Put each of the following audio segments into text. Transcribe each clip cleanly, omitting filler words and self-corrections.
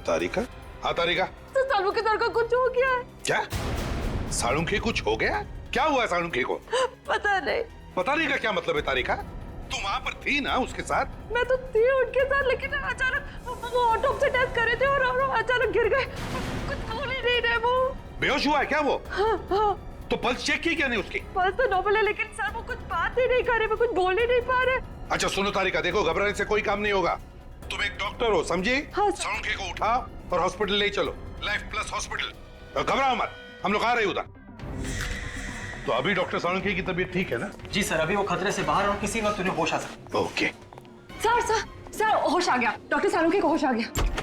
तारिका? हाँ तारिका। तो सालुंखे सर का कुछ हो गया है। क्या? सालुंखे कुछ हो गया? क्या हुआ सालुंखे को? पता नहीं। पता नहीं का क्या मतलब है तारिका? तुम वहाँ पर थी ना उसके साथ? मैं तो थी उनके साथ, लेकिन अचानक वो ऑटोप्सी टेस्ट कर रहे थे और अचानक गिर गए। कुछ बोल ही नहीं रहे वो। बेहोश हुआ है क्या वो? हाँ। तो पल्स चेक की क्या नहीं उसकी? पल्स तो नॉर्मल है, लेकिन सर वो कुछ बात ही नहीं कर रहे, वो कुछ बोल ही नहीं पा रहे। अच्छा सुनो तारिका, देखो घबराने से कोई काम नहीं होगा। तुम एक डॉक्टर हो, समझी? हाँ, सालुंखे को उठाओ और हॉस्पिटल ले चलो, लाइफ प्लस हॉस्पिटल। घबराओ मत, हम लोग आ रहे हैं उधर। तो अभी डॉक्टर सालुंखे की तबीयत ठीक है ना? जी सर, अभी वो खतरे से बाहर और किसी वक्त उन्हें होश आ सकता। ओके। सर होश आ गया, डॉक्टर सालुंखे को होश आ गया।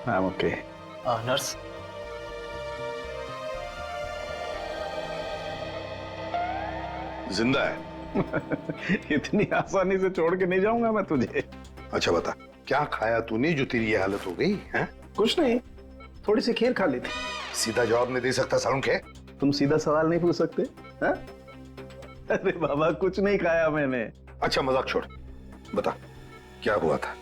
I'm okay. नर्स, जिंदा है? इतनी आसानी से छोड़ के नहीं जाऊंगा मैं तुझे। अच्छा बता, क्या खाया तूने जो तेरी ये हालत हो गई है? कुछ नहीं, थोड़ी सी खीर खा ली थी। सीधा जवाब नहीं दे सकता सालुंखे? तुम सीधा सवाल नहीं पूछ सकते? हा? अरे बाबा, कुछ नहीं खाया मैंने। अच्छा मजाक छोड़, बता क्या हुआ था?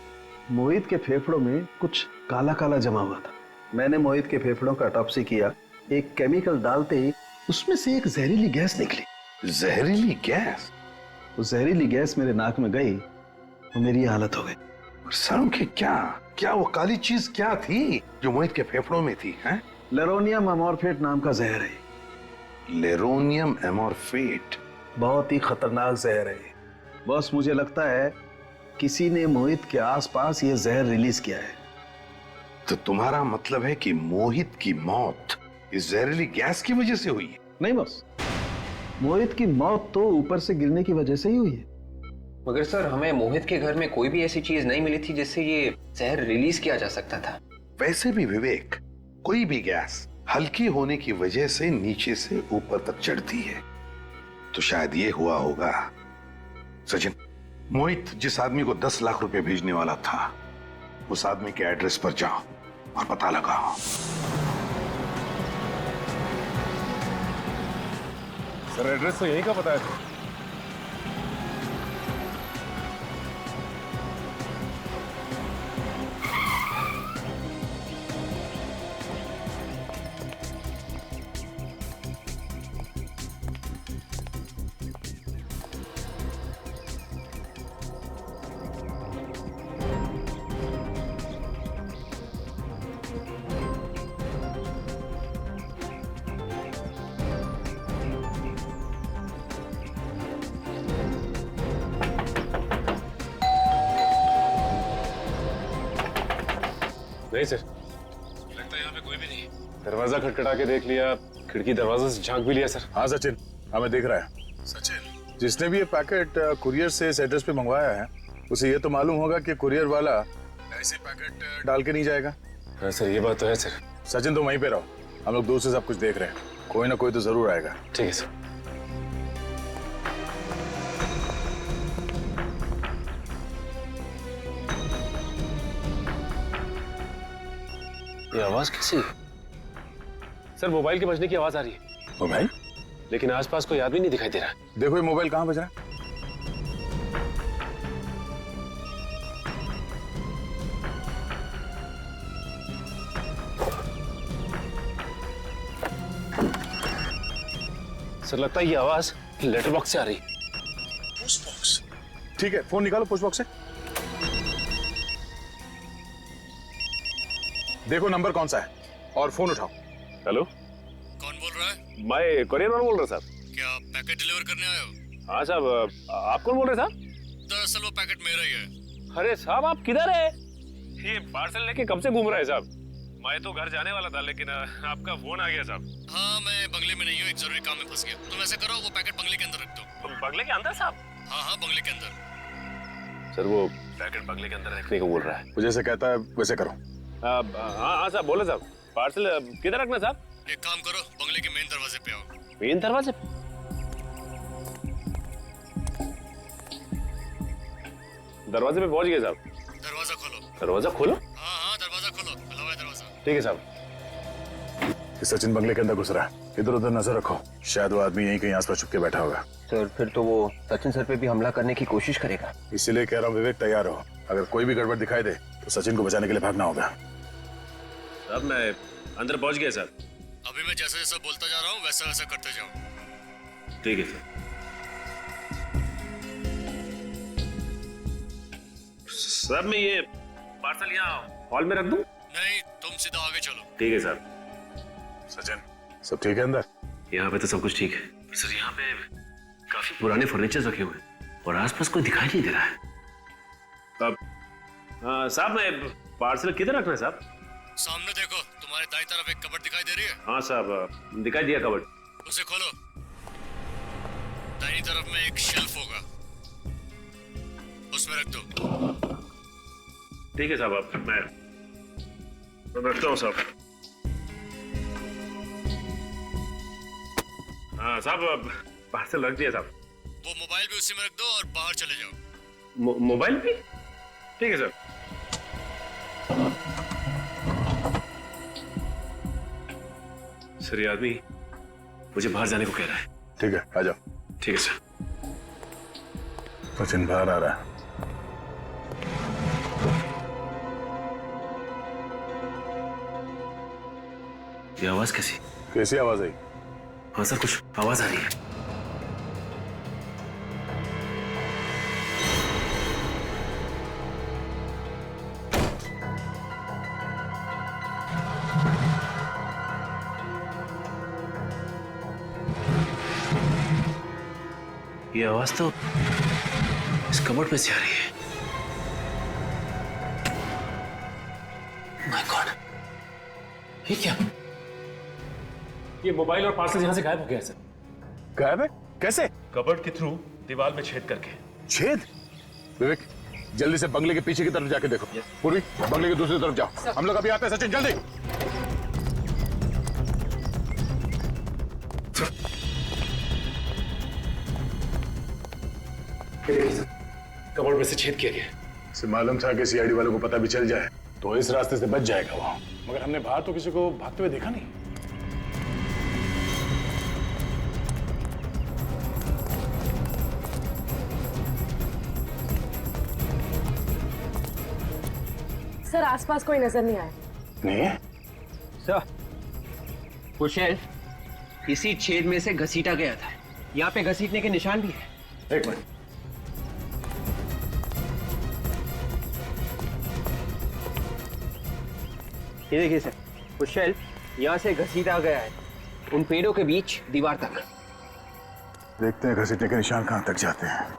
मोहित के फेफड़ों में कुछ काला काला जमा हुआ था। मैंने मोहित के फेफड़ों का ऑटोप्सी किया। एक केमिकल डालते ही उसमें से एक जहरीली गैस निकली। जहरीली गैस? वो जहरीली गैस मेरे नाक में गई तो मेरी हालत हो गई। सालुंखे क्या वो काली चीज क्या थी जो मोहित के फेफड़ों में थी? हैं? लेरोनियम अमोर्फेट नाम का जहर है। लेरोनियम एमोर्फेट? बहुत ही खतरनाक जहर है बॉस। मुझे लगता है किसी ने मोहित के आसपास ये जहर रिलीज किया है। तो तुम्हारा मतलब है कि मोहित की मौत इस जहरीली गैस की वजह से हुई है? नहीं बॉस, मोहित की मौत तो ऊपर से गिरने की वजह से ही हुई है। मगर सर, हमें मोहित के घर में कोई भी ऐसी चीज नहीं मिली थी जिससे ये जहर रिलीज किया जा सकता था। वैसे भी विवेक, कोई भी गैस हल्की होने की वजह से नीचे से ऊपर तक चढ़ती है, तो शायद ये हुआ होगा। सचिन, मोहित जिस आदमी को 10 लाख रुपए भेजने वाला था, उस आदमी के एड्रेस पर जाओ और पता लगाओ। सर एड्रेस तो यहीं का पता है। नहीं सर, लगता है यहाँ पे कोई भी नहीं। दरवाजा खटखटा के देख लिया, खिड़की दरवाजे से झांक भी लिया सर। हाँ सचिन, हमें दिख रहा है। सचिन, जिसने भी ये पैकेट कुरियर से इस एड्रेस पे मंगवाया है, उसे ये तो मालूम होगा कि कुरियर वाला ऐसे पैकेट डाल के नहीं जाएगा। हाँ सर, ये बात तो है सर। सचिन तुम वहीं पे रहो, हम लोग दूर से सब कुछ देख रहे हैं। कोई ना कोई तो जरूर आएगा। ठीक है सर। ये आवाज किसी? सर मोबाइल के बजने की आवाज आ रही है। मोबाइल? लेकिन आसपास कोई आदमी नहीं दिखाई दे रहा। देखो ये मोबाइल कहाँ बज रहा है। सर लगता है ये आवाज लेटर बॉक्स से आ रही है। Post box? ठीक है, फोन निकालो पोस्ट बॉक्स से। देखो नंबर कौन सा है और फोन उठाओ। हेलो, कौन बोल रहा है? मैं कुरियर वाला बोल रहा साहब। क्या पैकेट डिलीवर करने आए हो? हाँ साहब, आप कौन बोल रहे साहब? दरअसल वो पैकेट मेरा ही है। अरे साहब आप किधर है? ये पार्सल लेके कब से घूम रहा है साहब? मैं तो घर जाने वाला था, लेकिन आपका फोन आ गया साहब। हाँ, मैं बंगले में नहीं हूँ, एक जरूरी काम में फंस गया। तुम ऐसे करो, वो पैकेट बंगले के अंदर रख दो। बंगले के अंदर साहब? हाँ, बंगले के अंदर। सर वो पैकेट बंगले के अंदर रखने को बोल रहा है। वो जैसे कहता है वैसे करो। हाँ साहब, बोले साहब। पार्सल किधर रखना साहब? एक काम करो, बंगले के मेन दरवाजे पे आओ। मेन दरवाजे? दरवाजे पे पहुंच गए साहब। दरवाजा खोलो। दरवाजा खोलो? हाँ, दरवाजा खोलो, खुला हुआ है दरवाजा। ठीक है साहब। कि सचिन बंगले के अंदर घुस रहा है। इधर उधर नजर रखो, शायद वो आदमी यहीं कहीं आसपास छुप के बैठा होगा। सर फिर तो वो सचिन सर पे भी हमला करने की कोशिश करेगा। इसीलिए कह रहा हूँ विवेक, तैयार हो। अगर कोई भी गड़बड़ दिखाई दे तो सचिन को बचाने के लिए भागना होगा। अब मैं अंदर पहुंच गया सर। अभी मैं जैसा जैसा बोलता जा रहा हूँ वैसा वैसा करते जाओ। ठीक है सर। सर मैं ये पार्सल यहाँ हॉल में रख दूं? नहीं, तुम सीधा आगे चलो। ठीक है सर। सचिन सब ठीक है अंदर? यहाँ पे तो सब कुछ ठीक है सर। यहाँ पे काफी पुराने फर्नीचर रखे हुए हैं और आसपास कोई दिखाई नहीं दे रहा है। अब साहब मैं पार्सल किधर रखना है साहब? सामने देखो, तुम्हारे दाईं तरफ एक कबर्ड दिखाई दे रही है? हाँ साहब दिखाई दिया कबर्ड। उसे खोलो। दाईं तरफ में एक शेल्फ होगा, उसमें रख दो। ठीक है साहब। अब मैं रखता हूँ साहब। हाँ साहब अब पार्सल रख दिया साहब। वो मोबाइल भी उसी में रख दो और बाहर चले जाओ। मोबाइल भी? ठीक है सर। सर ये आदमी मुझे बाहर जाने को कह रहा है। ठीक है, आ जाओ। ठीक है सर। सचिन बाहर आ रहा है। ये आवाज कैसी? कैसी आवाज आई? हाँ सर कुछ आवाज आ रही है। ये आवाज तो इस कबर्ड में से आ रही है। माय गॉड, ये क्या? ये मोबाइल और पार्सल यहां से गायब हो गया सर। गायब है? कैसे? कबर्ड के थ्रू दीवार में छेद करके। छेद? विवेक जल्दी से बंगले के पीछे की तरफ जाके देखो। पूर्वी बंगले की दूसरी तरफ जाओ। हम लोग अभी आते हैं सचिन, जल्दी। कबर्ड में से छेद किया गया। इसे मालूम था कि सीआईडी वालों को पता भी चल जाए तो इस रास्ते से बच जाएगा वो, मगर हमने बाहर तो किसी को भागते हुए देखा नहीं। सर आसपास कोई नजर नहीं आया। नहीं है? सर वो शेल्फ इसी छेद में से घसीटा गया था। यहाँ पे घसीटने के निशान भी है। एक मिनट। ये देखिए सर, वो शेल्फ यहाँ से घसीटा गया है उन पेड़ों के बीच दीवार तक। देखते हैं घसीटने के निशान कहां तक जाते हैं।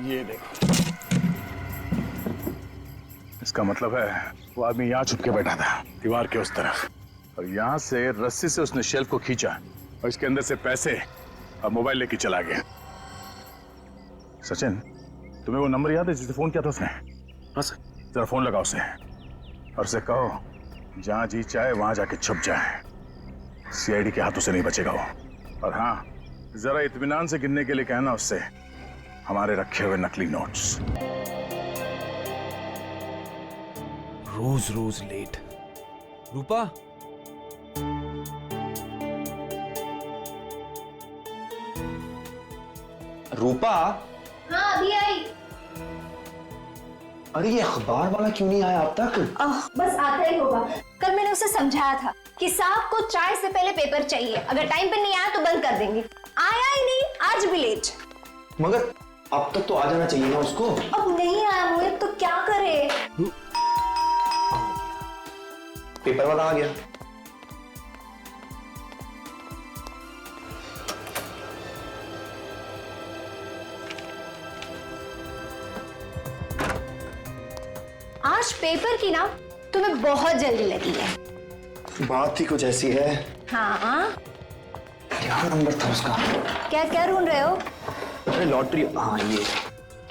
ये देखो, इसका मतलब है वो आदमी यहाँ छुप के बैठा था दीवार के उस तरफ, और यहाँ से रस्सी से उसने शेल्फ को खींचा और इसके अंदर से पैसे और मोबाइल लेके चला गया। सचिन, तुम्हें वो नंबर याद है जिससे फोन किया था उसने? हाँ सर। जरा फोन लगाओ उसे और उसे कहो जहां जी चाहे वहां जाके छुप जाए। सीआईडी के हाथों से नहीं बचेगा वो। और हाँ, जरा इत्मीनान से गिनने के लिए कहना उससे हमारे रखे हुए नकली नोट्स। रोज रोज लेट। रूपा, रूपा? हाँ अभी आई। अरे ये अखबार वाला क्यों नहीं आया अब तक? बस आता ही होगा। कल मैंने उसे समझाया था कि साहब को चाय से पहले पेपर चाहिए, अगर टाइम पे नहीं आया तो बंद कर देंगे। आया ही नहीं, आज भी लेट। मगर अब तक तो आ जाना चाहिए ना उसको। अब नहीं आया मोहित तो क्या करे? पेपर वाला आ गया। आज पेपर की ना तुम्हें बहुत जल्दी लगी है। बात ही कुछ ऐसी है। हाँ क्या नंबर था उसका? क्या क्या ढूंढ रहे हो? अरे लॉटरी। हाँ ये।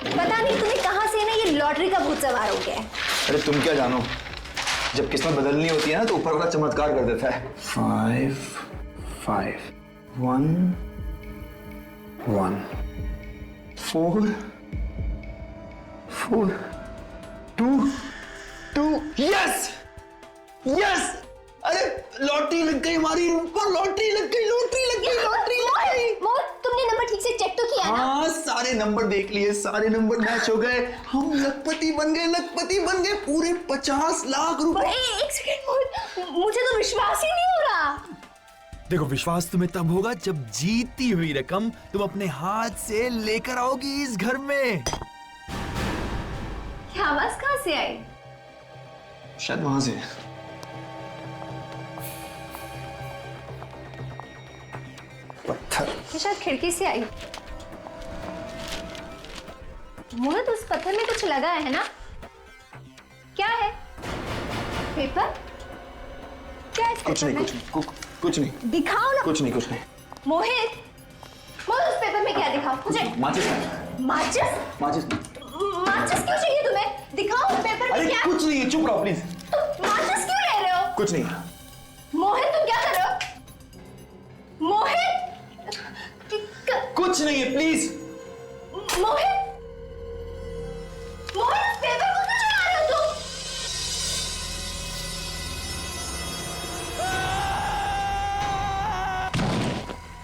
पता नहीं तुम्हें कहाँ से ना ये लॉटरी का भूत सवार हो गया है। अरे तुम क्या जानो, जब किस्मत बदलनी होती है ना तो ऊपर वाला चमत्कार कर देता है। 5 5 1 1 4 4 2 2 यस यस। अरे लॉटरी लग गई हमारी रूपा, लॉटरी लग गई, लॉटरी लग गई, लॉटरी लग गई। मोहित, तुमने नंबर ठीक से चेक तो किया ना? हाँ, सारे नंबर देख लिए, सारे नंबर मैच हो गए, हम लखपति बन गए, लखपति बन गए, पूरे 50 लाख रुपए। एक सेकंड मोहित, मुझे तो विश्वास ही नहीं हो रहा। देखो, विश्वास तुम्हें तब होगा जब जीती हुई रकम तुम अपने हाथ से लेकर आओगी इस घर में। क्या आवाज कहाँ से आई? शायद वहां से। पत्थर। ये शायद खिड़की से आई। मोहित, उस पत्थर में कुछ लगा है ना? क्या है? पेपर? क्या है इस कुछ पेपर नहीं, में? कुछ नहीं, दिखाओ ना। कुछ नहीं, कुछ नहीं। मोहित, मोहित उस पेपर में क्या दिखाओ मुझे? माचिस, माचिस? माचिस। माचिस क्यों चाहिए तुम्हें? दिखाओ उस पेपर में अरे क्या? कुछ नहीं है, चुप रहो प्लीज। तुम माचिस क्यों ले रहे हो? कुछ नहीं। मोहित, तुम क्या कर रहे हो? मोहित, कुछ नहीं है, प्लीज। मोहित, मोहित, उस पेपर को क्यों चला रहे हो तुम?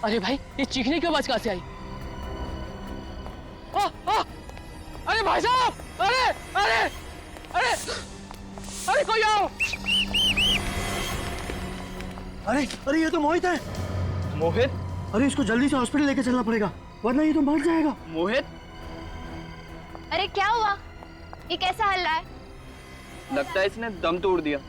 अरे भाई, ये चीखने की आवाज कहां से आई? अरे भाई साहब, अरे अरे अरे अरे कोई आओ। अरे अरे, ये तो मोहित है। मोहित? अरे इसको जल्दी से हॉस्पिटल लेके चलना पड़ेगा, वरना ये तो मर जाएगा। मोहित? अरे क्या हुआ? ये कैसा हल्ला है? लगता है इसने दम तोड़ दिया।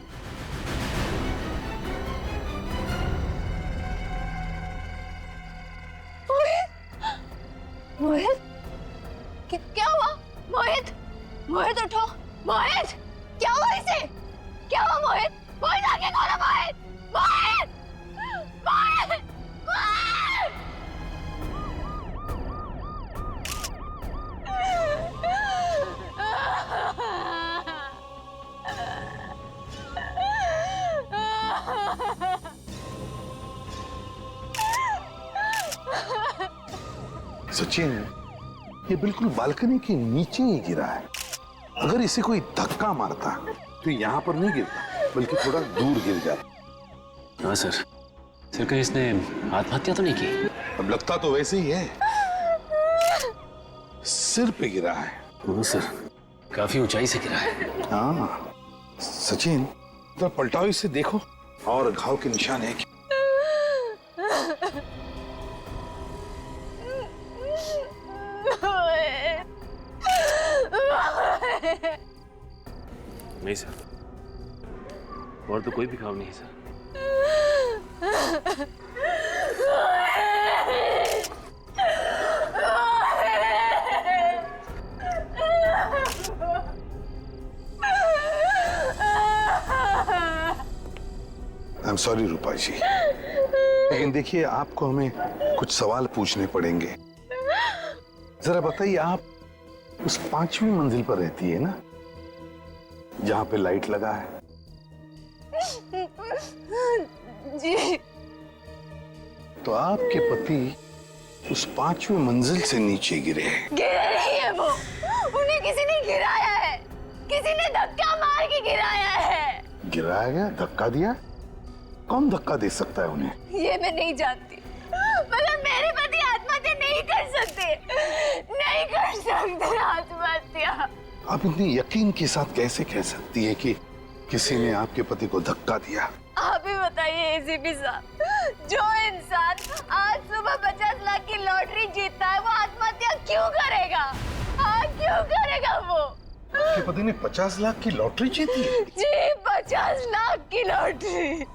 मोहित, क्या हुआ? मोहित, मोहित उठो। मोहित, क्या हुआ इसे? क्या हुआ मोहित? मोहित, आगे खोलो मोहित। मोहित, मोहित, मोहित। सचिन, ये बिल्कुल बालकनी के नीचे ही गिरा है। अगर इसे कोई धक्का मारता तो यहाँ पर नहीं गिरता, बल्कि थोड़ा दूर गिर जाता। हाँ सर, कहीं इसने आत्महत्या तो नहीं की? अब लगता तो वैसे ही है, सिर पे गिरा है। हाँ सर, काफी ऊंचाई से गिरा है। हाँ सचिन, तो पलटाओ इसे, देखो और घाव के निशान है क्या? नहीं सर, और तो कोई भी घाव नहीं है सर। आई एम सॉरी रूपा जी, लेकिन देखिए आपको हमें कुछ सवाल पूछने पड़ेंगे। जरा बताइए, आप उस 5वीं मंजिल पर रहती है ना, जहां पे लाइट लगा है? जी। तो आपके पति उस 5वीं मंजिल से नीचे गिरे हैं। गिरे नहीं है वो, उन्हें किसी ने गिराया है, किसी ने धक्का मार के गिराया है। गिराया गया? धक्का दिया? कौन धक्का दे सकता है उन्हें? ये मैं नहीं जानती, मगर मेरे पति आत्महत्या नहीं कर सकते, नहीं कर सकते आत्महत्या। आप इतनी यकीन के साथ कैसे कह सकती है कि किसी ने आपके पति को धक्का दिया? आप ही बताइए एसीपी साहब, जो इंसान आज सुबह 50 लाख की लॉटरी जीतता है वो आत्महत्या क्यों करेगा? हाँ, क्यों करेगा वो? आपके पति ने 50 लाख की लॉटरी जीती है? जी, 50 लाख की लॉटरी।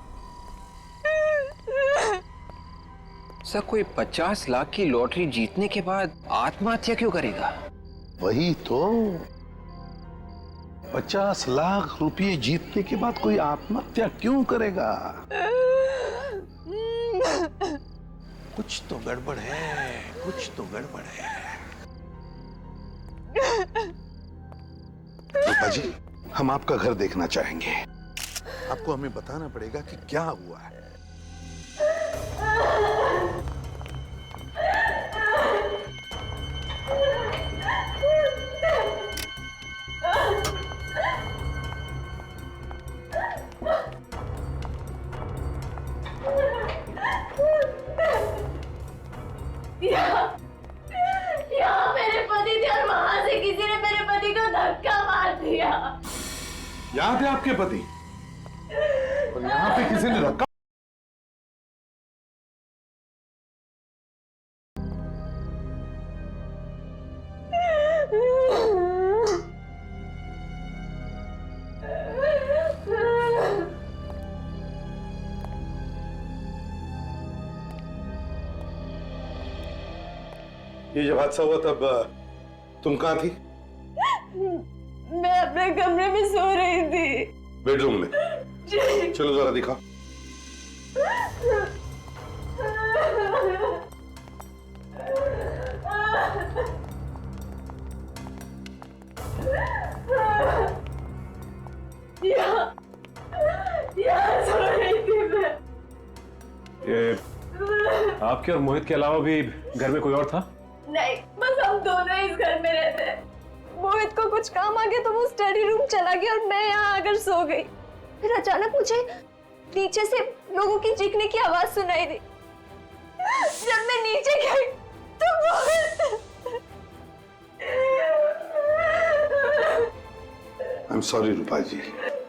सर, कोई 50 लाख की लॉटरी जीतने के बाद आत्महत्या क्यों करेगा? वही तो, 50 लाख रुपए जीतने के बाद कोई आत्महत्या क्यों करेगा? कुछ तो गड़बड़ है, कुछ तो गड़बड़ है। रूपा जी, हम आपका घर देखना चाहेंगे। आपको हमें बताना पड़ेगा कि क्या हुआ है। यहाँ थे आपके पति और यहाँ पे किसी ने धक्का। ये जब हादसा हुआ तब तुम कहाँ थी? मैं अपने कमरे में सो रही थी। बेडरूम में? चलो जरा दिखाओ। यहाँ सो रही थी मैं। ये आपके और मोहित के अलावा भी घर में कोई और था? नहीं, बस हम दोनों इस घर में रहते हैं। मोहित को कुछ काम आ गया तो वो स्टडी रूम चला गया और मैं यहाँ आकर सो गई। फिर अचानक मुझे नीचे से लोगों की चीखने की आवाज सुनाई दी। जब मैं नीचे गई तो आई एम सॉरी रूपा जी,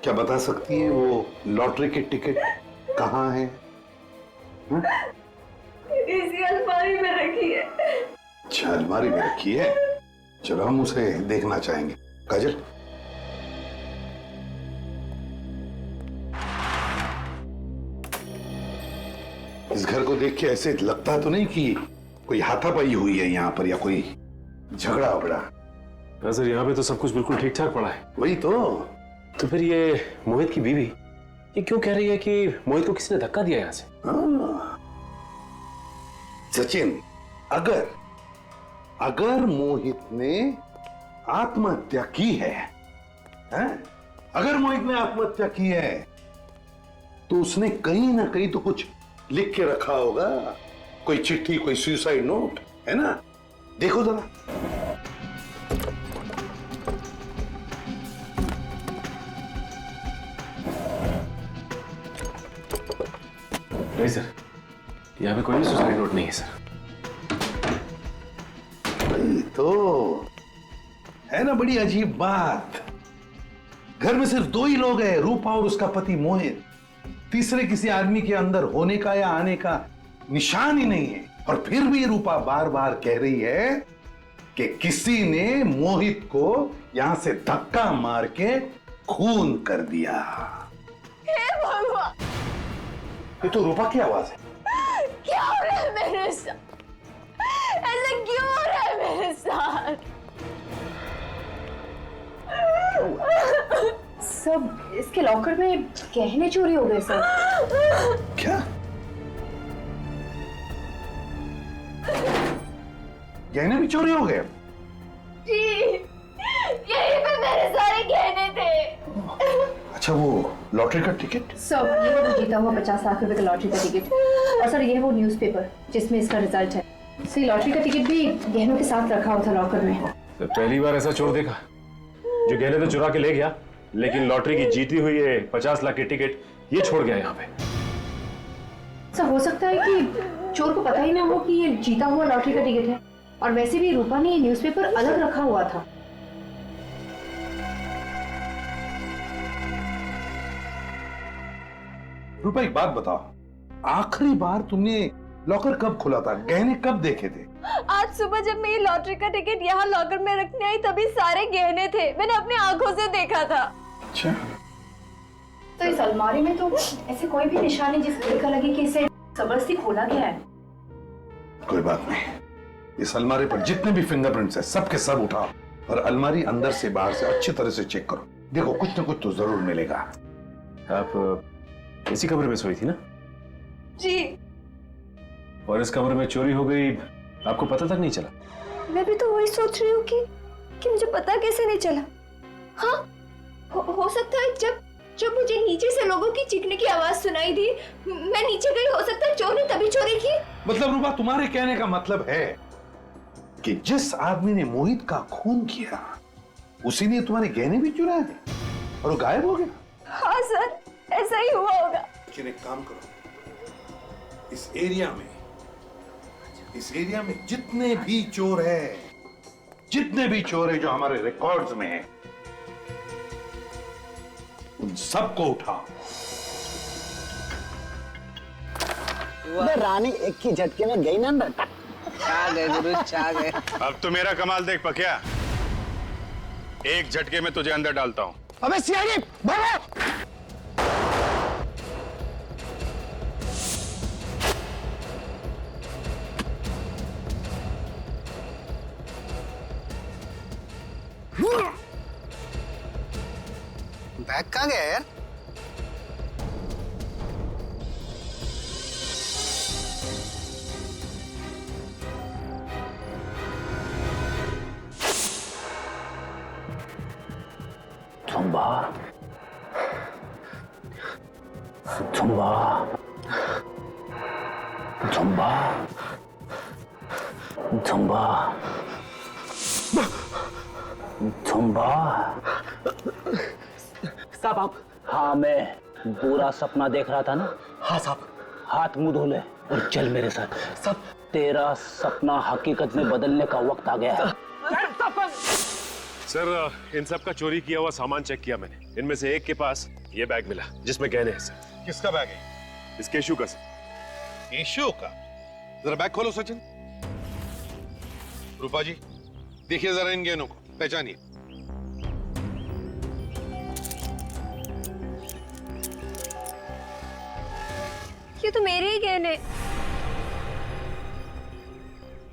क्या बता सकती है वो लॉटरी के टिकट कहाँ है? इसी अलमारी में रखी है। अच्छा, अलमारी में रखी है। चलो हम उसे देखना चाहेंगे। काजल, इस घर को देख के ऐसे लगता तो नहीं कि कोई हाथापाई हुई है यहाँ पर या कोई झगड़ा वगड़ा? सर यहाँ पे तो सब कुछ बिल्कुल ठीक ठाक पड़ा है। वही तो फिर ये मोहित की बीवी ये क्यों कह रही है कि मोहित को किसी ने धक्का दिया यहाँ से? सचिन, अगर मोहित ने आत्महत्या की है, अगर मोहित ने आत्महत्या की है तो उसने कहीं ना कहीं तो कुछ लिख के रखा होगा, कोई चिट्ठी, कोई सुसाइड नोट, है ना? देखो जरा। नहीं सर, यहाँ पे कोई भी सुसाइड नोट नहीं है सर। तो है ना बड़ी अजीब बात। घर में सिर्फ दो ही लोग हैं, रूपा और उसका पति मोहित। तीसरे किसी आदमी के अंदर होने का या आने का निशान ही नहीं है। और फिर भी रूपा बार बार कह रही है कि किसी ने मोहित को यहां से धक्का मार के खून कर दिया। हे भगवान, ये तो रूपा की आवाज है। क्या हो रहा है मेरे साथ? ऐसा क्यों हो रहा है मेरे साथ? सब इसके लॉकर में गहने चोरी हो गए सर। क्या? गहने भी चोरी हो गए? जी, यहीं पे मेरे सारे गहने थे। अच्छा, वो लॉटरी का टिकट? सर ये वो जीता हुआ 50 लाख रुपए का लॉटरी का टिकट, और सर ये वो न्यूज़पेपर जिसमें इसका रिजल्ट है। सर लॉटरी का टिकट भी गहनों के साथ रखा हुआ था लॉकर में। तो पहली बार ऐसा चोर देखा जो गहने तो चुरा के ले गया, लेकिन लॉटरी की जीती हुई है 50 लाख की टिकट ये छोड़ गया यहाँ पे। सर हो सकता है कि चोर को पता ही ना हो कि ये जीता हुआ लॉटरी का टिकट है, और वैसे भी रूपा ने ये न्यूज़पेपर अलग रखा हुआ था। रूपा, एक बात बताओ, आखिरी बार तुमने लॉकर कब खुला था? गहने कब देखे थे? आज सुबह जब मैं ये लॉटरी का टिकट यहाँ लॉकर में रखने आई तभी सारे गहने थे। मैंने अपनी आंखों से देखा था। अच्छा, तो इस अलमारी में तो ऐसे कोई भी निशान नहीं जिससे देखा लगे कि इसे जबरदस्ती खोला गया है। कोई बात नहीं, इस अलमारी पर जितने भी फिंगरप्रिंट्स है सबके सब उठाओ और अलमारी अंदर से बाहर से अच्छी तरह से चेक करो। देखो कुछ ना कुछ तो जरूर मिलेगा। आप इसी कमरे में सोई थी ना? जी। और इस कमरे में चोरी हो गई, आपको पता तक नहीं चला? मैं भी तो वही सोच रही हूँ कि मुझे पता कैसे नहीं चला। हाँ, हो सकता है जब मुझे नीचे से लोगों की चीखने की आवाज सुनाई दी, मैं नीचे गई, हो सकता है चोर ने तभी चोरी की। मतलब रूपा, तुम्हारे कहने का मतलब है कि जिस आदमी ने मोहित का खून किया उसी ने तुम्हारे गहने भी चुराए और वो गायब हो गया? हाँ सर, ऐसा ही हुआ होगा। लेकिन एक काम करो, इस एरिया में जितने भी चोर है जो हमारे रिकॉर्ड्स में है, उन सबको उठाओ। रानी एक ही झटके में गई ना। छा गए गुरु, छा गए। अब तो मेरा कमाल देख पकिया, एक झटके में तुझे अंदर डालता हूं। अबे सीआईडी भागो। बैग कहाँ गया यार? Zumba, Zumba, Zumba, Zumba, Zumba. साहब आप? हाँ, मैं बुरा सपना देख रहा था ना। हाँ साहब। हाथ मुंह धो ले और चल मेरे साथ। सब तेरा सपना हकीकत में बदलने का वक्त आ गया है। सर, इन सब का चोरी किया हुआ सामान चेक किया मैंने। इनमें से एक के पास ये बैग मिला जिसमें गहने हैं सर। किसका बैग है? इस केशु का सर। केशु का? जरा बैग खोलो सचिन। रूपा जी, देखिए जरा इन गहनों को, पहचानिए। ये तो मेरे ही गहने।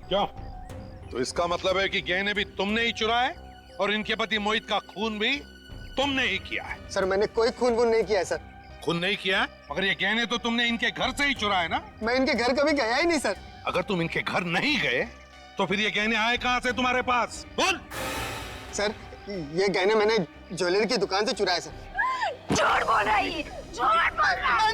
क्या? तो इसका मतलब है कि गहने भी तुमने ही चुराए और इनके पति मोहित का खून भी तुमने ही किया है। सर मैंने कोई खून वून नहीं किया है सर। खून नहीं किया, मगर ये गहने तो तुमने इनके घर से ही चुराए ना? मैं इनके घर कभी गया ही नहीं सर। अगर तुम इनके घर नहीं गए तो फिर ये गहने आए कहां से तुम्हारे पास? बोल। सर ये गहने मैंने ज्वेलरी की दुकान से चुराए सर। झूठ बोल रहा है ये, झूठ बोल रहा है।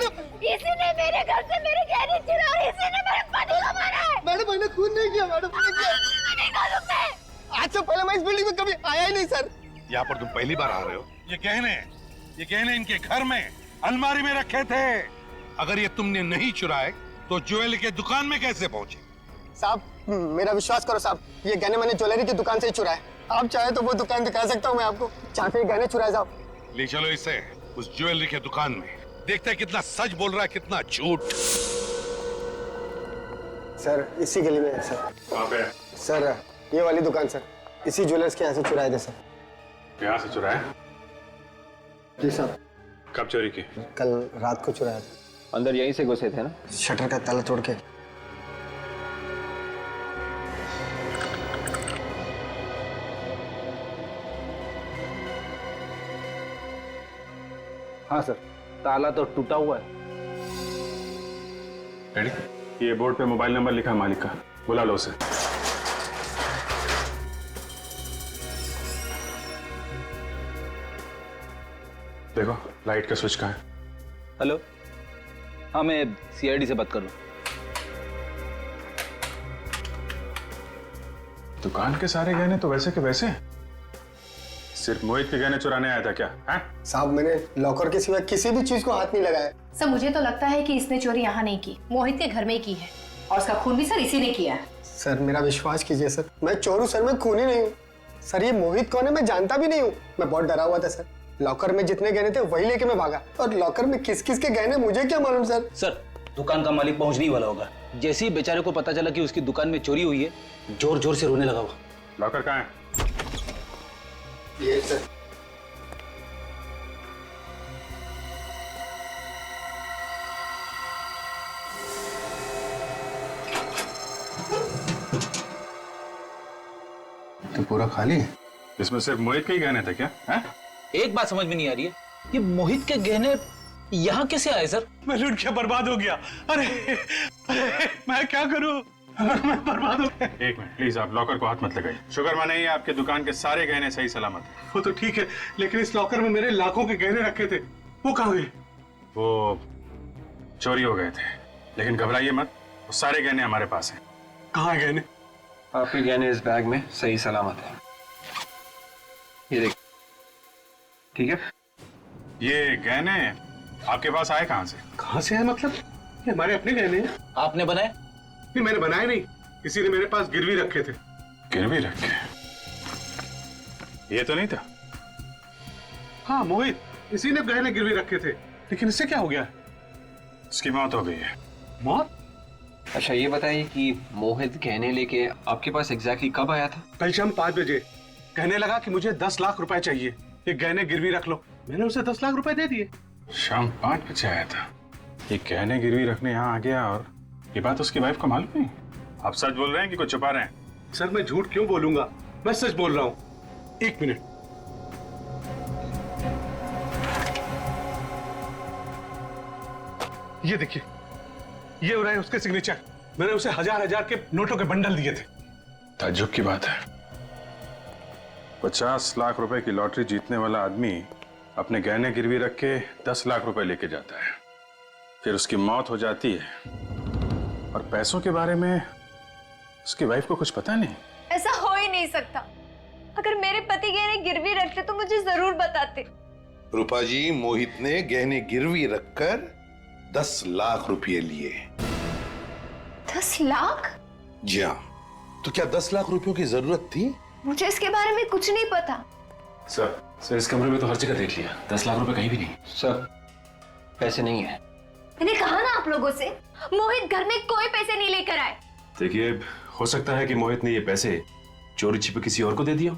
इसी ने मेरे घर से मेरे गहने चुरा और इसी ने मेरे पति को मारा है। मैडम मैंने खून नहीं किया मैडम। नहीं मालूम है। आज से पहले मैं इस बिल्डिंग में कभी आया ही नहीं सर। यहाँ पर तुम पहली बार आ रहे हो? ये गहने इनके घर में अलमारी में रखे थे। अगर ये तुमने नहीं चुराए तो ज्वेलरी के दुकान में कैसे पहुंचे? साहब मेरा विश्वास करो साहब, ये गहने मैंने ज्वेलरी की दुकान से ही चुराए। आप चाहे तो वो दुकान दिखा सकता हूँ मैं आपको, जहाँ पे गहने चुराए साहब। ले चलो इसे उस ज्वेलरी के दुकान में, देखते हैं कितना सच बोल रहा है कितना झूठ। सर इसी गली में है सर। कहाँ पे? सर ये वाली दुकान सर, इसी ज्वेलर्स के यहाँ से चुराए थे सर। यहाँ से चुराए? जी साहब। कब चोरी की? कल रात को चुराया था। अंदर यहीं से घुसे थे ना? शटर का ताला तोड़ के। हाँ सर, ताला तो टूटा हुआ है। ये बोर्ड पे मोबाइल नंबर लिखा है मालिक का, बुला लो उसे। देखो लाइट का स्विच कहाँ है? हेलो, हाँ मैं सीआईडी से बात कर रहा हूँ। दुकान के सारे गहने तो वैसे के वैसे। सिर्फ मोहित के गहने चुराने आया था क्या? है? साहब मैंने लॉकर के सिवा किसी भी चीज को हाथ नहीं लगाया। सर मुझे तो लगता है कि इसने चोरी यहाँ नहीं की, मोहित के घर में ही की है और उसका खून भी सर इसी ने किया है। सर मेरा विश्वास कीजिए सर, मैं चोर हूँ सर, मैं खूनी नहीं हूँ सर। ये मोहित कौन है मैं जानता भी नहीं हूँ। मैं बहुत डरा हुआ था सर। लॉकर में जितने गहने थे वही लेके मैं भागा, और लॉकर में किस किस के गहने मुझे क्या मालूम सर। सर दुकान का मालिक पहुंचने ही वाला होगा। जैसे ही बेचारे को पता चला कि उसकी दुकान में चोरी हुई है, जोर जोर से रोने लगा वो। लॉकर कहाँ है? ये सर। तो पूरा खाली है? इसमें सिर्फ मोहित के ही गहने थे क्या? है? एक बात समझ में नहीं आ रही है, ये मोहित के गहने यहाँ कैसे आए सर? मैं लूट के बर्बाद हो गया। अरे मैं क्या करूं? मैं बर्बाद हो गया। एक मिनट प्लीज, आप लॉकर को हाथ मत लगाइए। शुक्र माने ही आपके दुकान के सारे गहने सही सलामत हैं। वो तो ठीक है, लेकिन इस लॉकर में मेरे लाखों के गहने रखे थे, वो कहाँ गए? वो चोरी हो गए थे, लेकिन घबराइए मत, वो सारे गहने हमारे पास हैं। कहाँ गहने? आपके गहने इस बैग में सही सलामत है। ये देख, ठीक है? ये गहने आपके पास आए कहाँ से? कहाँ से है मतलब? ये हमारे अपने गहने हैं। आपने बनाए? नहीं मैंने बनाए नहीं, किसी ने मेरे पास गिरवी रखे थे। गिरवी रखे? ये तो नहीं था। हाँ मोहित, इसी ने गहने गिरवी रखे थे, लेकिन इससे क्या हो गया? इसकी मौत हो गई है। मौत? अच्छा ये बताइए कि मोहित गहने लेके आपके पास एग्जैक्टली कब आया था? कल शाम 5 बजे कहने लगा कि मुझे 10 लाख रुपए चाहिए, ये गहने गिरवी रख लो। मैंने उसे 10 लाख रुपए दे दिए। शाम 5 बजे आया था, ये गहने गिरवी रखने यहाँ आ गया, और ये बात उसकी वाइफ को मालूम नहीं? आप सच बोल रहे हैं कि कुछ छुपा रहे हैं? सर मैं झूठ क्यों बोलूंगा, मैं सच बोल रहा हूँ। 1 मिनट। ये देखिए, ये हो रहा है उसके सिग्नेचर। मैंने उसे हजार के नोटों के बंडल दिए थे। ताज्जुब की बात है, 50 लाख रुपए की लॉटरी जीतने वाला आदमी अपने गहने गिरवी रख के 10 लाख रुपए लेके जाता है, फिर उसकी मौत हो जाती है, और पैसों के बारे में उसकी वाइफ को कुछ पता नहीं। ऐसा हो ही नहीं सकता। अगर मेरे पति गहने गिरवी रखते तो मुझे जरूर बताते। रूपा जी, मोहित ने गहने गिरवी रखकर 10 लाख रुपए लिए। 10 लाख? जी हाँ। तो क्या 10 लाख रुपयों की जरूरत थी? मुझे इसके बारे में कुछ नहीं पता। सर इस कमरे में तो हर जगह देख लिया, 10 लाख रुपए कहीं भी नहीं। सर पैसे नहीं है। मैंने कहा ना आप लोगों से, मोहित घर में कोई पैसे नहीं लेकर आए। देखिए, हो सकता है कि मोहित ने ये पैसे चोरी छिपे किसी और को दे दिया।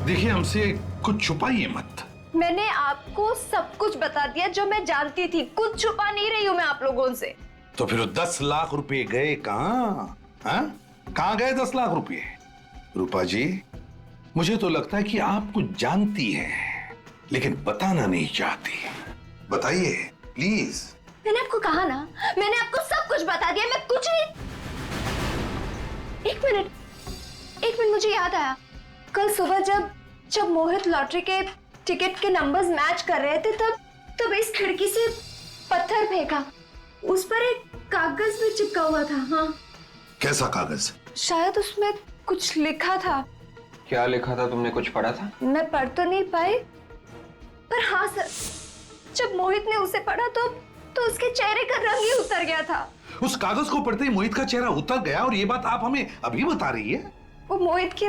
देखिए, हमसे कुछ छुपाइए मत। मैंने आपको सब कुछ बता दिया जो मैं जानती थी, कुछ छुपा नहीं रही हूँ मैं आप लोगों से। तो फिर 10 लाख रुपए गए कहाँ? कहाँ गए 10 लाख रुपए? रूपा जी, मुझे तो लगता है कि आप कुछ जानती हैं, लेकिन बताना नहीं चाहती। बताइए प्लीज। मैंने आपको कहा ना, मैंने आपको सब कुछ बता दिया, मैं कुछ नहीं। एक मिनट, मुझे याद आया। कल सुबह जब मोहित लॉटरी के टिकट के नंबर्स मैच कर रहे थे, तब इस खिड़की से पत्थर फेंका। उस पर एक कागज भी चिपका हुआ था। हाँ। कैसा कागज? शायद उसमें कुछ लिखा था। क्या लिखा था? तुमने कुछ पढ़ा था? मैं पढ़ तो नहीं पाई, पर हाँ सर, जब मोहित ने उसे पढ़ा तो उसके चेहरे का रंग ही उतर गया था। उस कागज को पढ़ते ही मोहित का चेहरा उतर गया, और ये बात आप हमें अभी बता रही है? वो मोहित की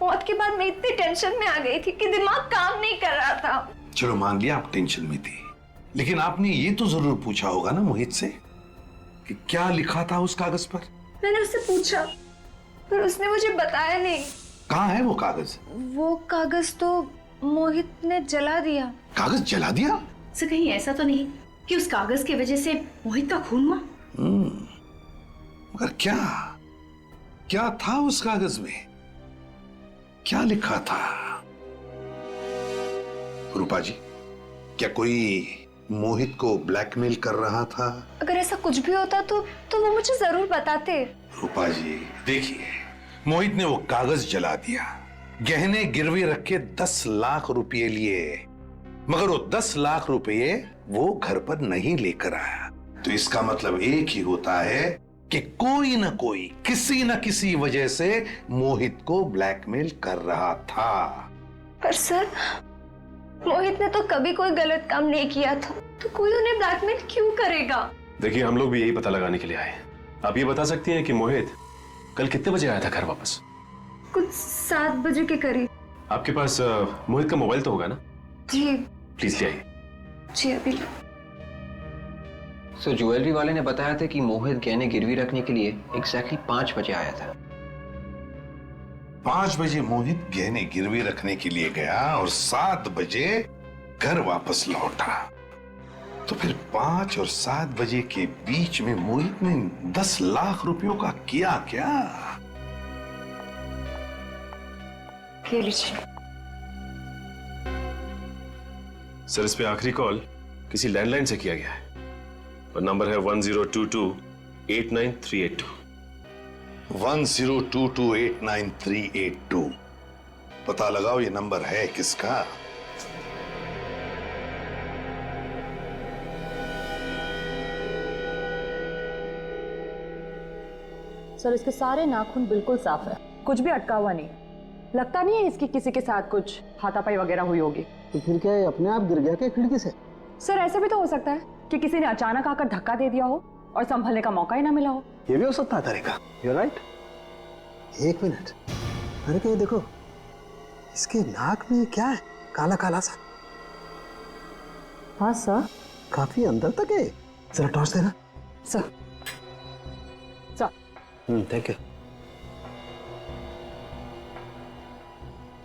मौत के बाद मैं इतनी टेंशन में आ गई थी कि दिमाग काम नहीं कर रहा था। चलो मान लिया आप टेंशन में थी, लेकिन आपने ये तो जरूर पूछा होगा ना मोहित से कि क्या लिखा था उस कागज पर? मैंने उससे पूछा, पर उसने मुझे बताया नहीं। कहाँ है वो कागज? वो कागज तो मोहित ने जला दिया। कागज जला दिया? सर कहीं ऐसा तो नहीं कि उस कागज की वजह से मोहित का खून हुआ? मगर क्या था उस कागज में? क्या लिखा था? रूपा जी, क्या कोई मोहित को ब्लैकमेल कर रहा था? अगर ऐसा कुछ भी होता तो वो मुझे जरूर बताते। रूपा जी देखिए, मोहित ने वो कागज जला दिया, गहने गिरवी रख के 10 लाख रुपए लिए, मगर वो 10 लाख रुपए वो घर पर नहीं लेकर आया। तो इसका मतलब एक ही होता है कि कोई ना कोई किसी न किसी वजह से मोहित को ब्लैकमेल कर रहा था। पर सर, मोहित ने तो कभी कोई गलत काम नहीं किया था, तो कोई उन्हें ब्लैकमेल क्यों करेगा? देखिए, हम लोग भी यही पता लगाने के लिए आए। आप ये बता सकती हैं कि मोहित कल कितने बजे आया था घर वापस? कुछ 7 बजे के करीब। आपके पास मोहित का मोबाइल तो होगा ना? जी। प्लीज ले आइए। जी अभी। सो ज्वेलरी वाले ने बताया था कि मोहित गहने गिरवी रखने के लिए एग्जैक्टली 5 बजे आया था। 5 बजे मोहित गहने गिरवी रखने के लिए गया और 7 बजे घर वापस लौटा। तो फिर 5 और 7 बजे के बीच में मोहित ने 10 लाख रुपयों का किया क्या? सर, इस पे आखिरी कॉल किसी लैंडलाइन से किया गया है और नंबर है 1022-89382। 1022-89382। पता लगाओ ये नंबर है किसका? सर, इसके सारे नाखून बिल्कुल साफ है, कुछ भी अटका हुआ नहीं। लगता नहीं है इसकी किसी के साथ कुछ हाथापाई वगैरह हुई होगी। तो फिर क्या अपने आप गिर गया क्या खिड़की से? सर, ऐसा भी तो हो सकता है कि किसी ने अचानक आकर धक्का दे दिया हो और संभलने का मौका ही ना मिला हो। ये भी हो सकता है तरीका। You're right। 1 मिनट, अरे क्या देखो, इसके नाक में क्या है? काला काला सा। हाँ सर। काफी अंदर तक है, जरा टॉर्च देना। Sir thank you.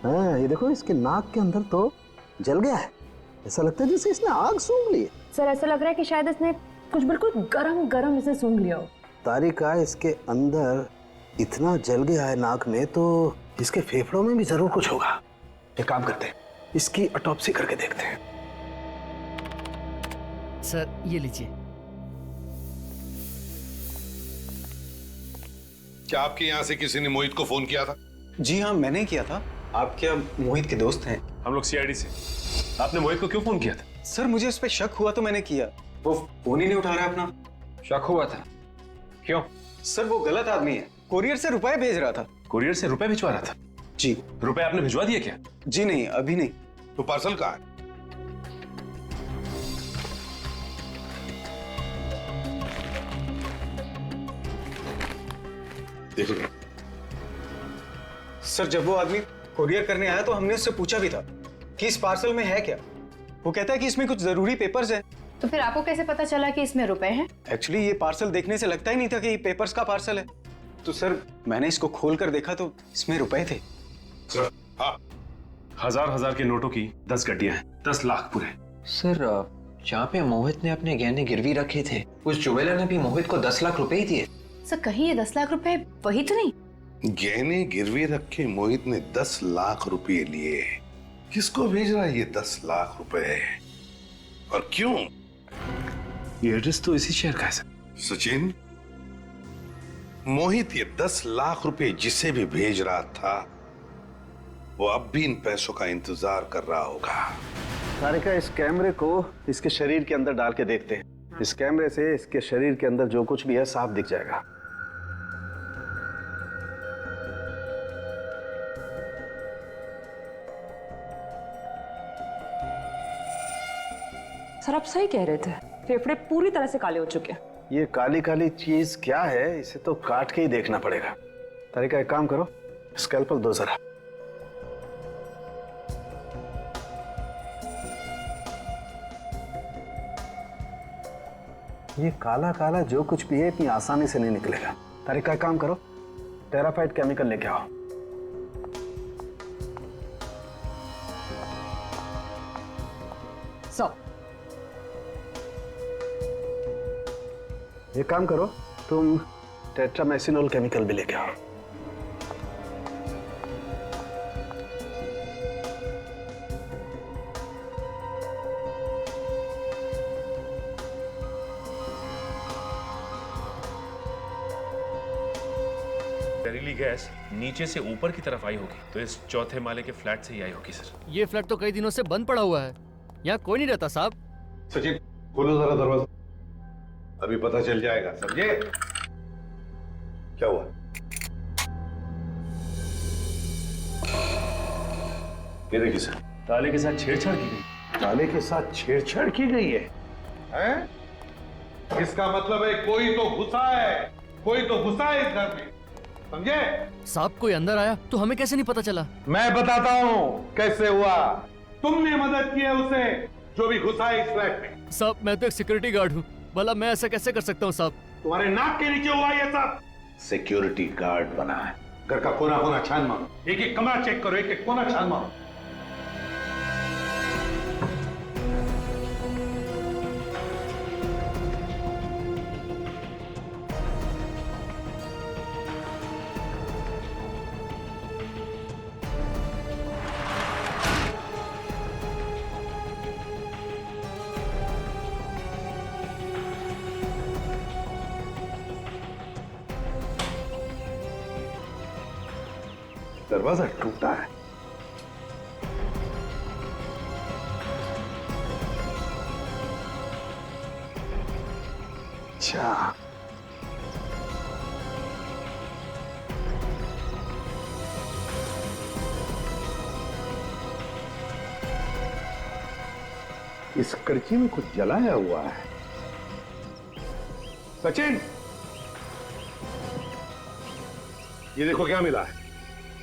हाँ ये देखो, इसके नाक के अंदर तो जल गया है, ऐसा लगता है जैसे इसने आग सूंघ ली है। सर ऐसा लग रहा है कि शायद इसने कुछ बिल्कुल गरम गरम इसे सूंघ लिया हो। तारिका, इसके अंदर इतना जल गया है नाक में, तो इसके फेफड़ों में भी जरूर कुछ होगा। एक काम करते हैं, इसकी ऑटोप्सी करके देखते हैं। सर ये लीजिए। क्या आपके यहाँ से किसी ने मोहित को फोन किया था? जी हाँ, मैंने किया था। आप क्या मोहित के दोस्त हैं? हम लोग सीआईडी से। आपने मोहित को क्यों फोन किया था? सर मुझे उस पर शक हुआ तो मैंने किया। वो फोन ही नहीं उठा रहा अपना। शक हुआ था? क्यों? सर वो गलत आदमी है, कुरियर से रुपए भेज रहा था। कुरियर से रुपए भिजवा रहा था? जी। रुपए आपने भिजवा दिए क्या? जी नहीं, अभी नहीं। तो पार्सल कहाँ है? देखो सर जब वो आदमी कुरियर करने आया तो हमने उससे पूछा भी था कि इस पार्सल में है क्या। वो कहता है कि इसमें कुछ जरूरी पेपर्स हैं। तो फिर आपको कैसे पता चला कि इसमें रुपए हैं? एक्चुअली ये पार्सल देखने से लगता ही नहीं था कि ये पेपर्स का पार्सल है। तो सर मैंने इसको खोल कर देखा तो इसमें रुपए थे। सर हाँ, हजार के नोटों की 10 गड्डियां हैं, 10 लाख पूरे। सर जहाँ पे मोहित ने अपने गहने गिरवी रखे थे, उस ज्वेलर ने भी मोहित को 10 लाख रुपए ही दिए। सर कहीं ये 10 लाख रुपए वही तो नहीं? गहने गिरवी रखे मोहित ने 10 लाख रुपए लिए। किसको भेज रहा है ये 10 लाख रुपए और क्यों? ये एड्रेस तो इसी शहर का है सर। सचिन, मोहित ये 10 लाख रुपए जिसे भी भेज रहा था, वो अब भी इन पैसों का इंतजार कर रहा होगा। तारिका, इस कैमरे को इसके शरीर के अंदर डाल के देखते हैं। इस कैमरे से इसके शरीर के अंदर जो कुछ भी है साफ दिख जाएगा। सर आप सही कह रहे थे, फेफड़े पूरी तरह से काले हो चुके हैं। ये काली काली चीज क्या है, इसे तो काट के ही देखना पड़ेगा। तारिका एक काम करो, स्कैल्पल दो जरा। ये काला काला जो कुछ भी है इतनी आसानी से नहीं निकलेगा। तारिका एक काम करो, टेराफाइट केमिकल लेके आओ। एक काम करो, तुम टेट्रामेसिनोल केमिकल भी लेके आओ। जहरीली गैस नीचे से ऊपर की तरफ आई होगी, तो इस चौथे माले के फ्लैट से ही आई होगी सर। ये फ्लैट तो कई दिनों से बंद पड़ा हुआ है, यहाँ कोई नहीं रहता साहब। सचिन खोलो जरा दरवाजा, अभी पता चल जाएगा। समझे? क्या हुआ? ये देखिए सर, ताले के साथ छेड़छाड़ की गई। ताले के साथ छेड़छाड़ की गई है? हैं? इसका मतलब है कोई तो घुसा है, कोई तो घुसा है इस घर में। समझे? साहब कोई अंदर आया तो हमें कैसे नहीं पता चला? मैं बताता हूँ कैसे हुआ। तुमने मदद की है उसे जो भी घुसा है इस फ्लैट में। साहब मैं तो एक सिक्योरिटी गार्ड हूँ, भला मैं ऐसा कैसे कर सकता हूँ साहब? तुम्हारे नाक के नीचे हुआ ये सब। सिक्योरिटी गार्ड बना है, घर का कोना कोना छान मारो, एक एक कमरा चेक करो, एक एक कोना छान मारो। दरवाजा टूटा है। अच्छा, इस करची में कुछ जलाया हुआ है। सचिन, ये देखो क्या मिला है,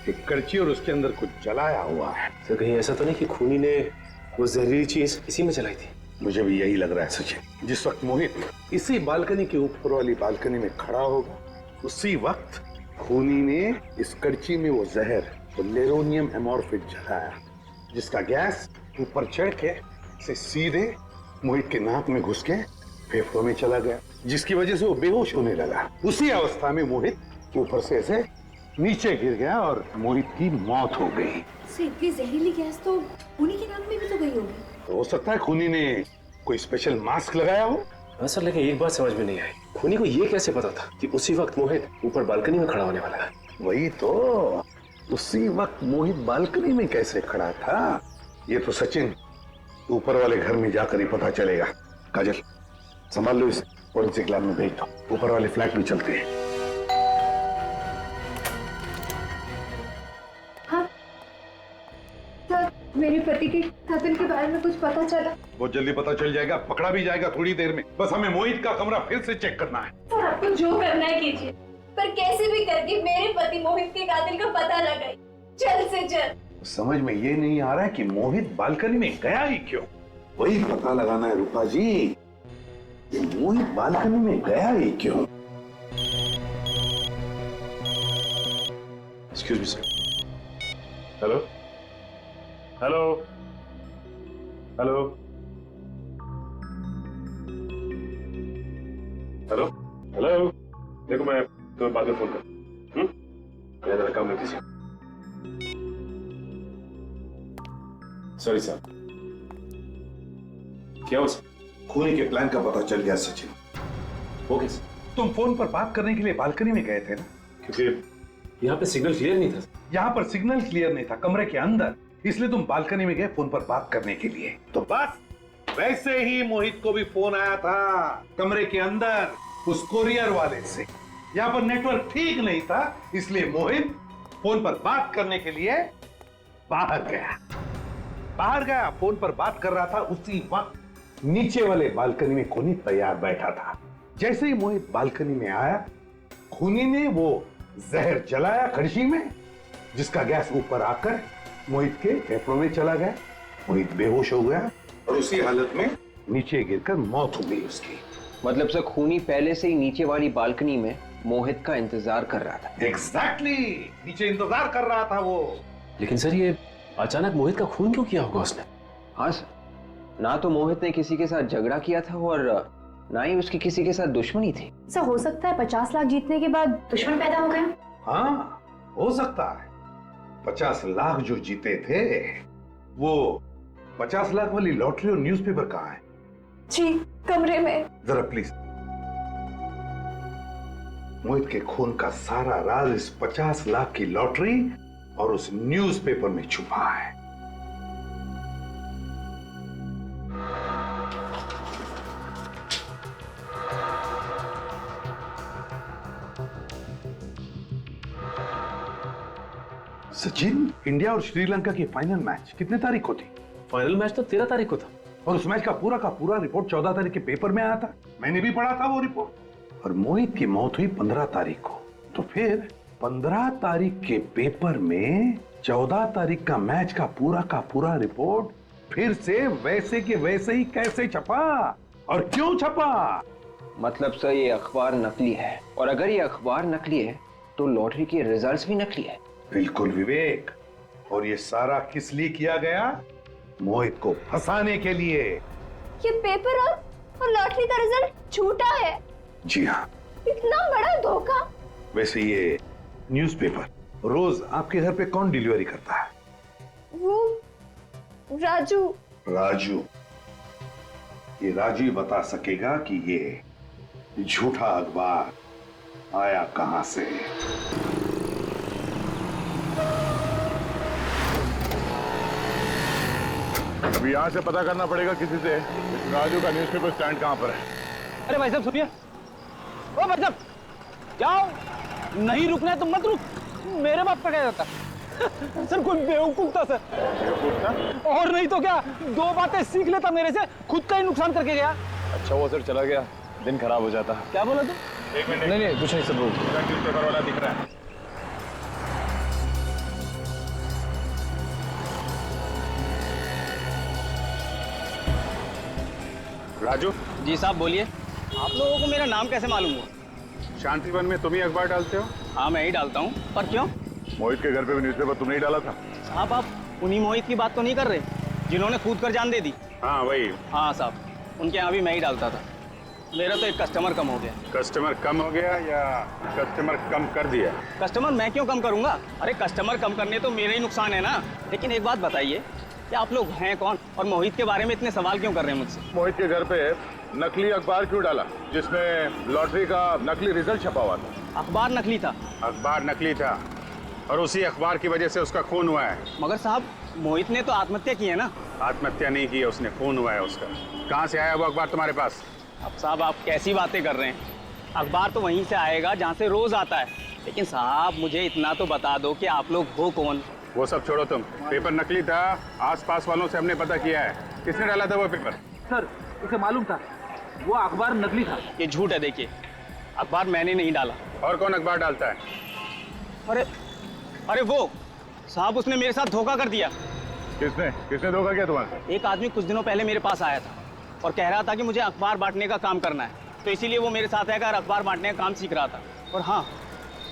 एक करची और उसके अंदर कुछ जलाया हुआ है। सर कहीं ऐसा तो नहीं कि खूनी ने वो जहरीली चीज इसी में जलाई थी? मुझे भी यही लग रहा है सचिन। जिस वक्त मोहित इसी बालकनी के ऊपर वाली बालकनी में खड़ा होगा, उसी वक्त खूनी ने इस कड़ची में वो जहर, वो नेरोनियम एमोर्फिक जलाया, जिसका गैस ऊपर चढ़ के से सीधे मोहित के नाक में घुस के फेफड़ों में चला गया, जिसकी वजह से वो बेहोश होने लगा। उसी अवस्था में मोहित ऊपर से ऐसे नीचे गिर गया और मोहित की मौत हो गई। इतनी जहरीली गैस तो खूनी के नाक में भी तो गई होगी। तो हो सकता है खूनी ने कोई स्पेशल मास्क लगाया हो। हाँ सर, लेकिन एक बात समझ में नहीं आई, खूनी को ये कैसे पता था कि उसी वक्त मोहित ऊपर बालकनी में खड़ा होने वाला है? वही तो, उसी वक्त मोहित बालकनी में कैसे खड़ा था, ये तो सचिन ऊपर वाले घर में जाकर ही पता चलेगा। काजल, संभाल लो इसे, फोरेंसिक लैब में भेज दो, ऊपर वाले फ्लैट में चलते हैं। हाँ सर, मेरे पति के कत्ल के बारे में कुछ पता चला? बहुत जल्दी पता चल जाएगा, पकड़ा भी जाएगा थोड़ी देर में। बस हमें मोहित का कमरा फिर से चेक करना है। सर, आपको जो करना है कीजिए, पर कैसे भी करके मेरे पति मोहित के कातिल का पता लगाइए, जल्द से जल्द। समझ में ये नहीं आ रहा है कि मोहित बालकनी में गया ही क्यों। वही पता लगाना है रूपा जी, कि मोहित बालकनी में गया ही क्यों। Excuse me sir. Hello hello hello hello hello, देखो मैं तुम्हें बाद में फोन कर, मैं जरा काम में बिजी हूं। सॉरी सर, क्या हुआ सर? खूनी के प्लान का पता चल गया सचिन। हो गया सर? तुम फोन पर बात करने के लिए बालकनी में गए थे ना? क्योंकि यहाँ पे सिग्नल क्लियर नहीं था। यहाँ पर सिग्नल क्लियर नहीं था, कमरे के अंदर, इसलिए तुम बालकनी में गए फोन पर बात करने के लिए। तो बस वैसे ही मोहित को भी फोन आया था कमरे के अंदर उस कोरियर वाले से। यहाँ पर नेटवर्क ठीक नहीं था, इसलिए मोहित फोन पर बात करने के लिए बाहर गया, फोन पर बात कर रहा था। उसी वक्त नीचे वाले बालकनी में खूनी तैयार बैठा था। जैसे ही मोहित बालकनी में आया, खूनी ने वो जहर जलाया कड़छी में, जिसका गैस ऊपर आकर मोहित के फेफड़ों में चला गया। मोहित बेहोश हो गया और उसी हालत में नीचे गिरकर मौत हो गई उसकी। मतलब सर, खूनी पहले से ही नीचे वाली बालकनी में मोहित का इंतजार कर रहा था। एग्जैक्टली, नीचे इंतजार कर रहा था वो। लेकिन सर, ये अचानक मोहित का खून क्यों किया होगा उसने? हाँ सर, ना तो मोहित ने किसी के साथ झगड़ा किया था और ना ही उसकी किसी के साथ दुश्मनी थी। सर, हो सकता है 50 लाख जीतने के बाद दुश्मन पैदा हो गए। हाँ, हो सकता है। 50 लाख जो जीते थे, वो 50 लाख वाली लॉटरी और न्यूज़पेपर कहाँ है? जी, कमरे में। जरा प्लीज। मोहित के खून का सारा राज इस 50 लाख की लॉटरी और उस न्यूज़पेपर में छुपा है। सचिन, इंडिया और श्रीलंका की फाइनल मैच कितने तारीख को थी? फाइनल मैच तो 13 तारीख को था। और उस मैच का पूरा रिपोर्ट 14 तारीख के पेपर में आया था। मैंने भी पढ़ा था वो रिपोर्ट। और मोहित की मौत हुई 15 तारीख को। तो फिर 15 तारीख के पेपर में 14 तारीख का मैच का पूरा रिपोर्ट फिर से वैसे के वैसे ही कैसे छपा और क्यों छपा? मतलब सर, ये अखबार नकली है, और अगर ये अखबार नकली है तो लॉटरी के रिजल्ट्स भी नकली है। बिल्कुल विवेक। और ये सारा किस लिए किया गया? मोहित को फंसाने के लिए। ये पेपर और लॉटरी का रिजल्ट झूठा है। जी हाँ। इतना बड़ा धोखा। वैसे ये न्यूज़पेपर रोज आपके घर पे कौन डिलीवरी करता है? वो राजू। राजू। ये राजू ही बता सकेगा कि ये झूठा अखबार आया कहां से। अभी यहाँ से पता करना पड़ेगा किसी से, इस राजू का न्यूज़पेपर स्टैंड कहाँ पर है। अरे भाई साहब सुनिए। ओ भाई साहब, जाओ, नहीं रुकना है तो मत रुक। मेरे बाप का क्या जाता? सर, कोई बेवकूफ था सर। बेवकूफ था? और नहीं तो क्या, 2 बातें सीख लेता मेरे से, खुद का ही नुकसान करके गया। अच्छा वो सर चला गया, दिन खराब हो जाता। क्या बोला तू? 1 मिनट। नहीं कुछ नहीं सर, न्यूज़पेपर वाला दिख रहा है। राजू। जी साहब बोलिए। आप लोगों को मेरा नाम कैसे मालूम हुआ? शांतिवन में तुम ही अखबार डालते हो? हाँ मैं ही डालता हूँ, पर क्यों? मोहित के घर पे भी न्यूज़पेपर तुमने ही डाला था। साहब आप उन्हीं मोहित की बात तो नहीं कर रहे जिन्होंने कूद कर जान दे दी? हाँ वही। हाँ साहब, उनके यहाँ भी मैं ही डालता था। मेरा तो एक कस्टमर कम हो गया। कस्टमर कम हो गया या कस्टमर कम कर दिया? कस्टमर मैं क्यों कम करूंगा? अरे कस्टमर कम करने तो मेरा ही नुकसान है ना। लेकिन एक बात बताइए कि आप लोग हैं कौन और मोहित के बारे में इतने सवाल क्यों कर रहे हैं मुझसे? मोहित के घर पे नकली अखबार क्यों डाला जिसमें लॉटरी का नकली रिजल्ट छपा हुआ था? अखबार नकली था। अखबार नकली था और उसी अखबार की वजह से उसका खून हुआ है। मगर साहब मोहित ने तो आत्महत्या की है ना। आत्महत्या नहीं की है उसने, खून हुआ है उसका। कहाँ से आया वो अखबार तुम्हारे पास? अब साहब आप कैसी बातें कर रहे हैं? अखबार तो वहीं से आएगा जहाँ से रोज आता है। लेकिन साहब मुझे इतना तो बता दो कि आप लोग हो कौन? वो सब छोड़ो तुम। पेपर नकली था, आसपास वालों से हमने पता किया है। किसने डाला था वो पेपर? सर उसे मालूम था वो अखबार नकली था। ये झूठ है। देखिए अखबार मैंने नहीं डाला। और कौन अखबार डालता है? अरे अरे वो साहब उसने मेरे साथ धोखा कर दिया। किसने किसने धोखा किया तुम्हारे? एक आदमी कुछ दिनों पहले मेरे पास आया था और कह रहा था कि मुझे अखबार बांटने का काम करना है, तो इसीलिए वो मेरे साथ आकर अखबार बांटने का काम सीख रहा था। और हाँ,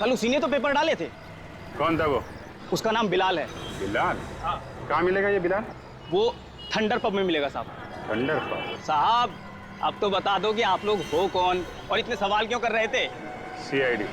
कल उसी ने तो पेपर डाले थे। कौन था वो? उसका नाम बिलाल है। बिलाल? कहाँ मिलेगा ये बिलाल? वो थंडर पब में मिलेगा साहब। Thunder pub? साहब अब तो बता दो कि आप लोग हो कौन और इतने सवाल क्यों कर रहे थे? CID।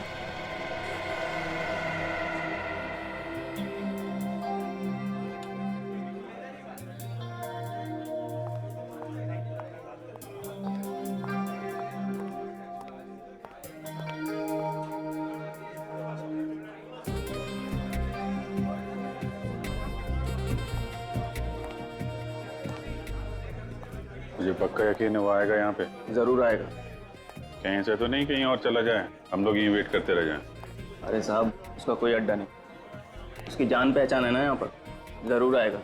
मुझे पक्का यकीन है वो आएगा यहाँ पे। जरूर आएगा। कहीं से तो नहीं कहीं और चला जाए, हम लोग यहीं वेट करते रह जाएं। अरे साहब उसका कोई अड्डा नहीं, उसकी जान पहचान है ना यहाँ पर। जरूर आएगा।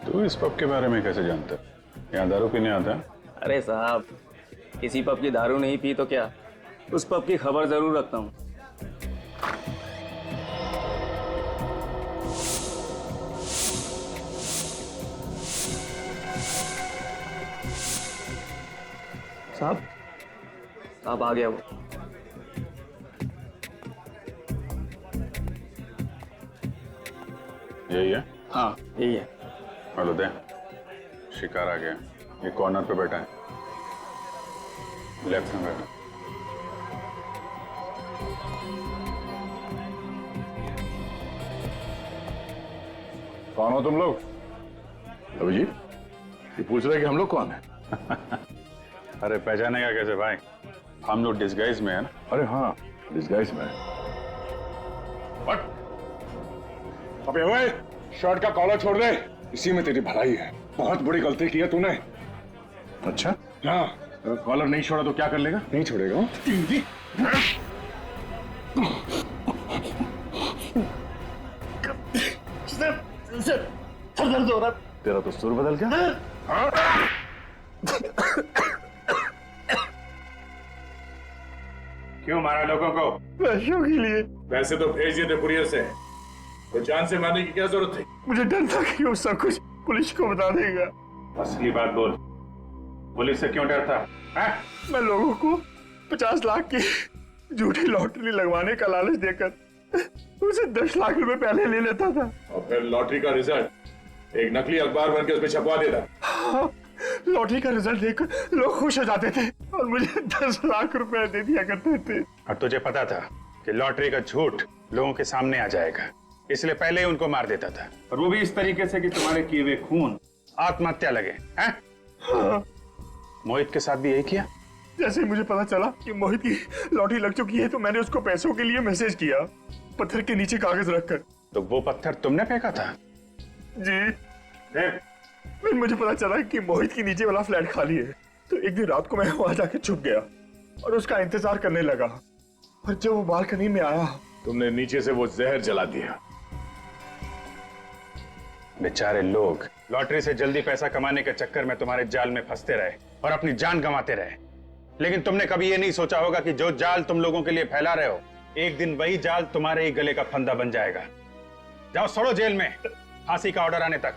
तू इस पब के बारे में कैसे जानता है? यहाँ दारू पीने आता है? अरे साहब किसी पब की दारू नहीं पी तो क्या, उस पब की खबर जरूर रखता हूँ। साहब आ गया वो। यही है? हाँ यही है। हेलो दे, शिकार आ गया। ये कॉर्नर पे बैठा है, लेफ्ट में बैठा। कौन हो तुम लोग? अभी जी ये पूछ रहे कि हम लोग कौन है? अरे पहचानेगा कैसे भाई, हम लोग डिस्गाइज में है ना। अरे हाँ डिस्गाइज में है। अबे ओए, शर्ट का कॉलर छोड़ दे, इसी में तेरी भलाई है। बहुत बड़ी गलती की है तूने। अच्छा? हाँ, अगर कॉलर नहीं छोड़ा तो क्या कर लेगा? नहीं छोड़ेगा। दर्द हो रहा। तेरा तो सुर बदल गया। क्यों मारा लोगों को? पैसों के लिए। पैसे तो भेज दिए थे कुरियर से, तो जान से मारने की क्या जरूरत थी? मुझे डर था कि वो सब कुछ पुलिस को बता देगा। असली बात बोल, पुलिस से क्यों डरता है? मैं लोगों को 50 लाख की झूठी लॉटरी लगवाने का लालच देकर उसे 10 लाख रुपए पहले ले लेता था और फिर लॉटरी का रिजल्ट एक नकली अखबार बनकर उसमें छपवा देता। हाँ, लॉटरी का रिजल्ट देखकर लोग खुश हो जाते थे और मुझे 10 लाख रुपए दे दिया करते थे। और तुझे पता था कि लॉटरी का झूठ लोगों के सामने आ जाएगा, इसलिए पहले ही उनको मार देता था, और वो भी इस तरीके से कि तुम्हारे किए हुए खून आत्महत्या लगे हैं? हाँ। मोहित के साथ भी यही किया? जैसे मुझे पता चला कि मोहित की लॉटरी लग चुकी है तो मैंने उसको पैसों के लिए मैसेज किया, पत्थर के नीचे कागज रखकर। तो वो पत्थर तुमने फेंका था? जी। फिर मुझे पता चला कि मोहित के नीचे वाला फ्लैट खाली है, तो एक दिन रात को मैं वहां जाके छुप गया और उसका इंतजार करने लगा। और जब वो बालकनी में आया, तुमने नीचे से वो जहर जला दिया। बेचारे लोग लॉटरी से जल्दी पैसा कमाने के चक्कर में तुम्हारे जाल में फंसते रहे और अपनी जान गंवाते रहे। लेकिन तुमने कभी ये नहीं सोचा होगा कि जो जाल तुम लोगों के लिए फैला रहे हो, एक दिन वही जाल तुम्हारे ही गले का फंदा बन जाएगा। जाओ सड़ो जेल में, फांसी का ऑर्डर आने तक।